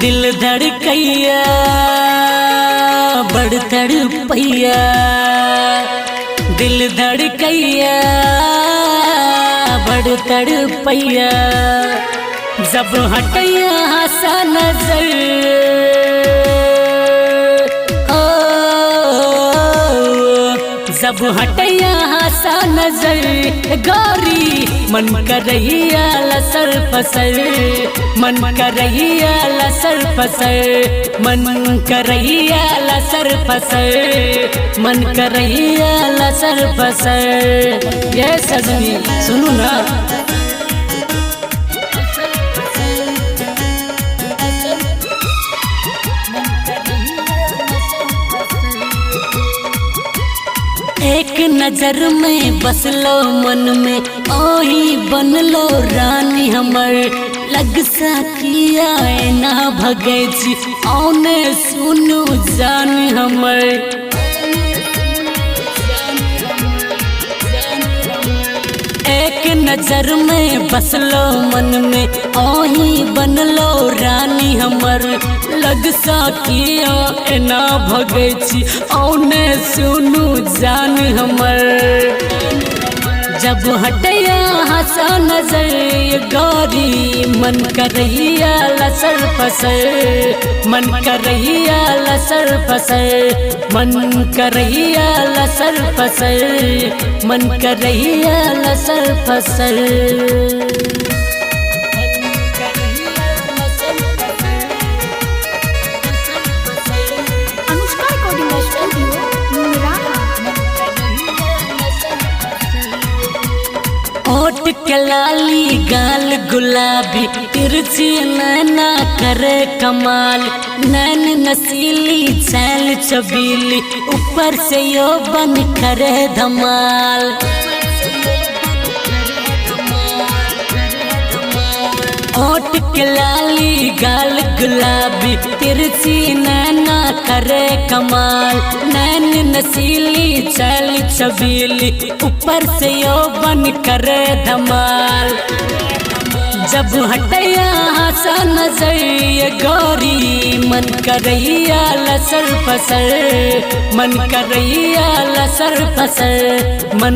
दिल धड़कैया बड़ तड़पैया, दिल धड़कैया बड़ तड़पैया, जब हटैया हंसा नजर जब हटैया हंसा नजर गौरी मन करैया लसर फसर, मन करैया लसर फसर, मन करैया लसर फसर, मन करैया लसर फसर। ये सजनी सुनो ना, एक नजर में बसलो मन में ओही बनलो रानी हमर, लग सकिया ना भगे छी औने सुनु जान हमर। एक नजर में बसलो मन में ओही बनलो रानी हमर, लग सकिया ना भगे छी औने सुनु जान हमर। जब हटैया हंसा नजर गौरी मन करैया लसर फसर, मन करैया लसर फसर, मन करैया लसर फसर, मन करैया लसर फसर। ओठ के लाली गाल गुलाबी तिरछी नैना करे कमाल, नैन नसीली छैल छबीली ऊपर से यौवन करे धमाल। ओठ के लाली गाल गुलाबी तिरछी नैना करे कमाल, नैन नसीली छैल छबीली ऊपर से यौवन करे धमाल। जब हटैया हंसा नजर गौरी मन करैया लसर फसर, मन करैया लसर फसर, मन